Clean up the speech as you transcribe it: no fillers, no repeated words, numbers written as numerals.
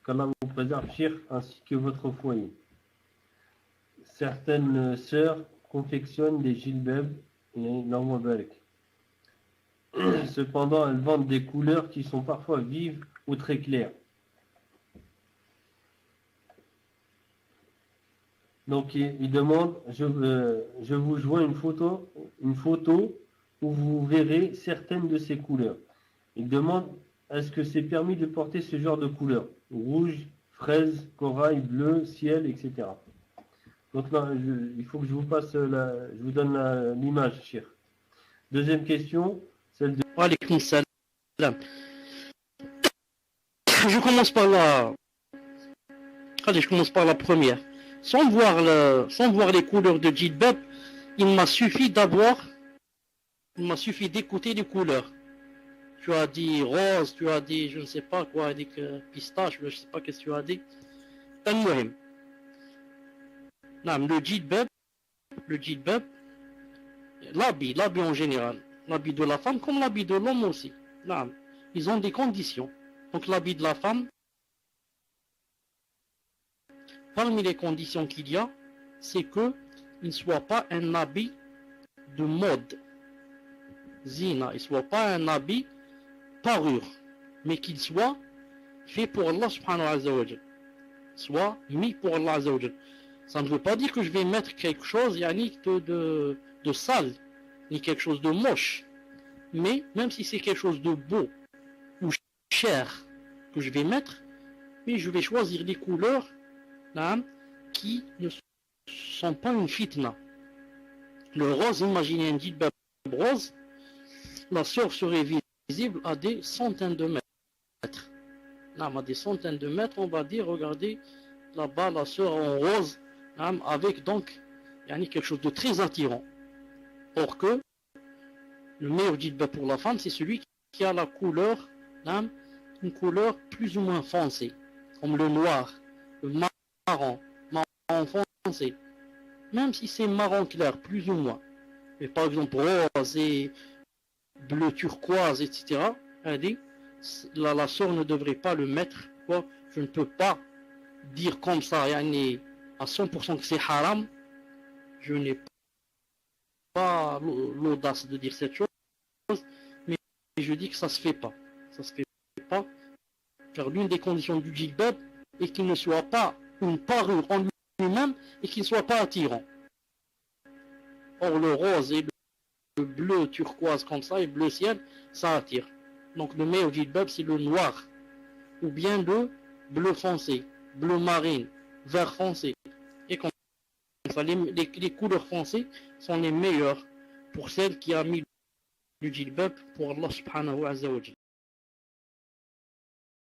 qu'Allah vous préserve, Cheikh, ainsi que votre foyer. Certaines sœurs confectionnent des jilbabs et l'envoient. Cependant, elles vendent des couleurs qui sont parfois vives ou très claires. Donc, il demande, je vous joins une photo où vous verrez certaines de ces couleurs. Il demande, est-ce que c'est permis de porter ce genre de couleurs? Rouge, fraise, corail, bleu, ciel, etc. Donc là, il faut que je vous passe je vous donne l'image, Cheikh. Deuxième question, celle de... Alaykoum salam. Je commence par la première. Sans voir les couleurs de jilbab, il m'a suffi d'écouter les couleurs. Tu as dit rose, tu as dit je ne sais pas quoi, dit pistache, je ne sais pas qu'est-ce que tu as dit. Le jilbab, l'habit en général, l'habit de la femme comme l'habit de l'homme aussi. Ils ont des conditions. Donc l'habit de la femme, parmi les conditions qu'il y a, c'est qu'il ne soit pas un habit de mode. Zina, il ne soit pas un habit parure, mais qu'il soit fait pour Allah subhanahu wa ta'ala. Soit mis pour Allah azza wa jalla. Ça ne veut pas dire que je vais mettre quelque chose de sale, ni quelque chose de moche. Mais même si c'est quelque chose de beau ou cher que je vais mettre, mais je vais choisir des couleurs qui ne sont pas une fitna. Le rose, imaginez un jilbab rose, la sœur serait visible à des centaines de mètres. À des centaines de mètres, on va dire, regardez, là-bas, la sœur en rose, avec donc quelque chose de très attirant. Or que le meilleur jilbab pour la femme, c'est celui qui a la couleur, une couleur plus ou moins foncée, comme le noir, le marron foncé. Même si c'est marron clair, plus ou moins. Mais par exemple, rose et bleu turquoise, etc. Elle dit, la sœur ne devrait pas le mettre. Quoi. Je ne peux pas dire comme ça, à 100% que c'est haram. Je n'ai pas l'audace de dire cette chose, mais je dis que ça se fait pas. Ça se fait pas, car l'une des conditions du jilbab est qu'il ne soit pas une parure en lui-même et qu'il ne soit pas attirant. Or le rose et le bleu turquoise comme ça et bleu ciel, ça attire. Donc le meilleur jilbab c'est le noir ou bien le bleu foncé, bleu marine, vert foncé. Et comme ça, les couleurs foncées sont les meilleures pour celle qui a mis le jilbab pour Allah subhanahu wa ta'ala.